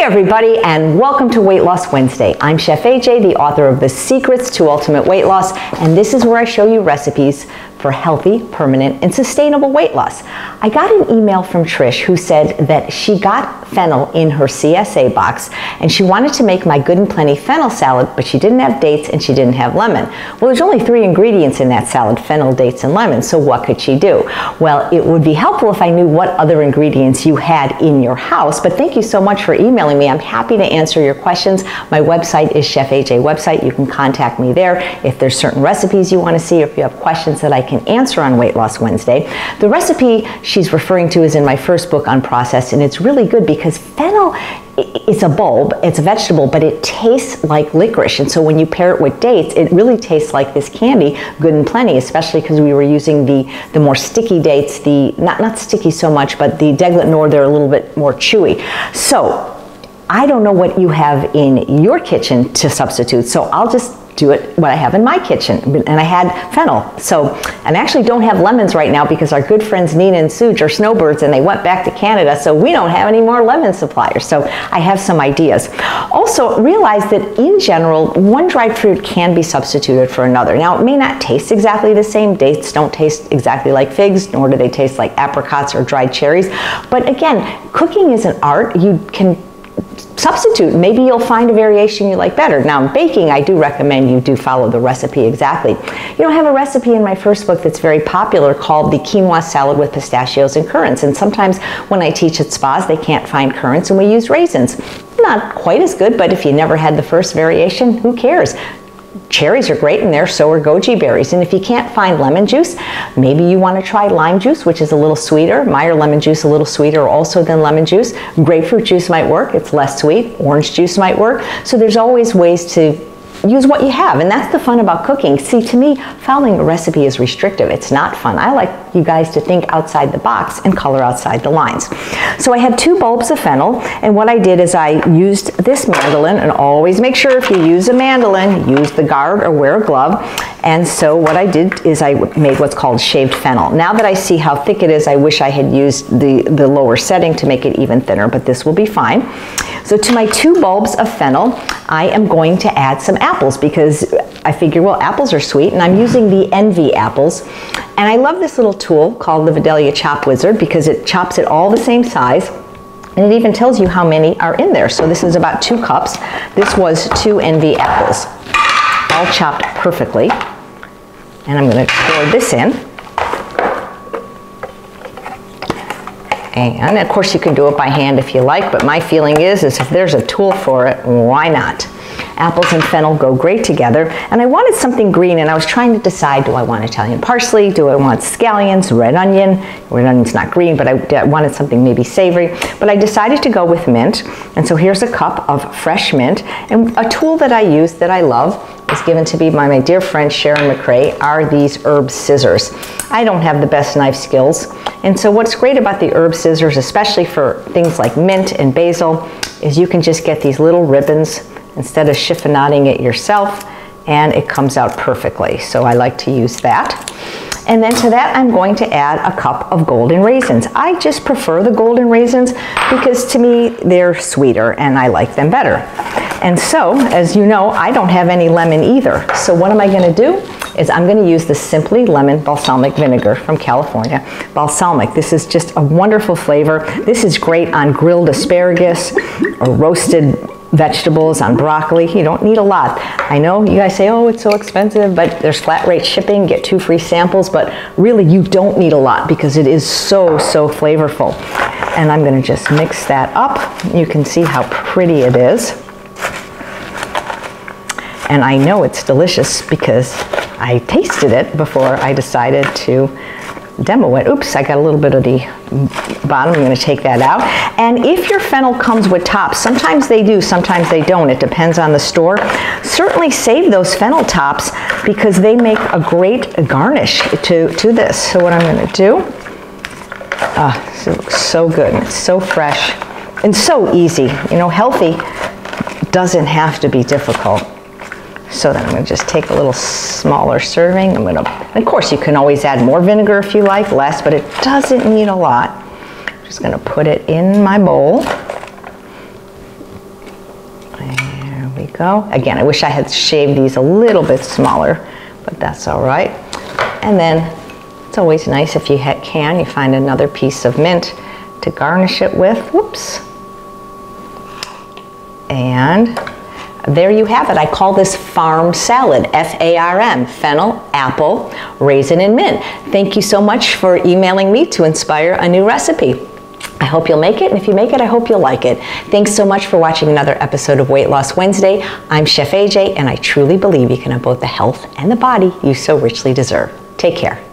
Hey everybody, and welcome to Weight Loss Wednesday. I'm Chef AJ, the author of The Secrets to Ultimate Weight Loss, and this is where I show you recipes for healthy, permanent, and sustainable weight loss. I got an email from Trish who said that she got fennel in her CSA box and she wanted to make my Good and Plenty fennel salad, but she didn't have dates and she didn't have lemon. Well, there's only 3 ingredients in that salad: fennel, dates, and lemon, so what could she do? Well, it would be helpful if I knew what other ingredients you had in your house, but thank you so much for emailing me. I'm happy to answer your questions. My website is Chef AJ website. You can contact me there if there's certain recipes you want to see, or if you have questions that I can answer on Weight Loss Wednesday. The recipe she's referring to is in my first book, Unprocessed, and it's really good because fennel, it's a bulb, it's a vegetable, but it tastes like licorice, and so when you pair it with dates, it really tastes like this candy, Good and Plenty, especially because we were using the more sticky dates, the not sticky so much, but the Deglet Nord, they're a little bit more chewy. So I don't know what you have in your kitchen to substitute, so I'll just do it what I have in my kitchen. And I had fennel. And I actually don't have lemons right now because our good friends Nina and Suj are snowbirds and they went back to Canada, so we don't have any more lemon suppliers. So I have some ideas. Also, realize that in general, one dried fruit can be substituted for another. Now, it may not taste exactly the same. Dates don't taste exactly like figs, nor do they taste like apricots or dried cherries. But again, cooking is an art. You can substitute. Maybe you'll find a variation you like better. Now, in baking, I do recommend you do follow the recipe exactly. You know, I have a recipe in my first book that's very popular called the quinoa salad with pistachios and currants. And sometimes when I teach at spas, they can't find currants and we use raisins. Not quite as good, but if you never had the first variation, who cares? Cherries are great in there, so are goji berries. And if you can't find lemon juice, maybe you want to try lime juice, which is a little sweeter. Meyer lemon juice, a little sweeter also than lemon juice. Grapefruit juice might work, it's less sweet. Orange juice might work. So there's always ways to use what you have, and that's the fun about cooking. See, to me, following a recipe is restrictive. It's not fun. I like you guys to think outside the box and color outside the lines. So I had 2 bulbs of fennel, and what I did is I used this mandolin, and always make sure if you use a mandolin, use the guard or wear a glove. And so what I did is I made what's called shaved fennel. Now that I see how thick it is, I wish I had used the lower setting to make it even thinner, but this will be fine. So to my 2 bulbs of fennel, I am going to add some apples because I figure, well, apples are sweet, and I'm using the Envy apples. And I love this little tool called the Vidalia Chop Wizard because it chops it all the same size, and it even tells you how many are in there. So this is about 2 cups. This was 2 Envy apples, all chopped perfectly. And I'm going to pour this in. And of course you can do it by hand if you like, but my feeling is if there's a tool for it, why not? Apples and fennel go great together, and I wanted something green, and I was trying to decide, do I want Italian parsley, do I want scallions, red onion? Red onion's not green, but I wanted something maybe savory, but I decided to go with mint, and so here's a cup of fresh mint, and a tool that I use that I love is given to me by my dear friend Sharon McRae are these herb scissors. I don't have the best knife skills, and so what's great about the herb scissors, especially for things like mint and basil, is you can just get these little ribbons instead of chiffonading it yourself, and it comes out perfectly. So I like to use that. And then to that, I'm going to add a cup of golden raisins. I just prefer the golden raisins because to me, they're sweeter and I like them better. And so, as you know, I don't have any lemon either. So what am I going to do is I'm going to use the Simply Lemon Balsamic Vinegar from California. Balsamic, this is just a wonderful flavor. This is great on grilled asparagus or roasted vegetables, on broccoli. You don't need a lot. I know you guys say, oh, it's so expensive, but there's flat rate shipping, get 2 free samples, but really you don't need a lot because it is so, so flavorful. And I'm going to just mix that up. You can see how pretty it is. And I know it's delicious because I tasted it before I decided to demo it. Oops, I got a little bit of the bottom. I'm going to take that out. And if your fennel comes with tops, sometimes they do, sometimes they don't. It depends on the store. Certainly save those fennel tops because they make a great garnish to this. So what I'm going to do, it looks so good. It's so fresh and so easy. You know, healthy doesn't have to be difficult. So then I'm going to just take a little smaller serving. I'm going to, of course, you can always add more vinegar if you like, less, but it doesn't need a lot. I'm just going to put it in my bowl. go. Again, I wish I had shaved these a little bit smaller, but that's all right. And then it's always nice if you can, you find another piece of mint to garnish it with. Whoops. And there you have it. I call this F.A.R.M salad, F-A-R-M, fennel, apple, raisin, and mint. Thank you so much for emailing me to inspire a new recipe. I hope you'll make it, and if you make it, I hope you'll like it. Thanks so much for watching another episode of Weight Loss Wednesday. I'm Chef AJ, and I truly believe you can have both the health and the body you so richly deserve. Take care.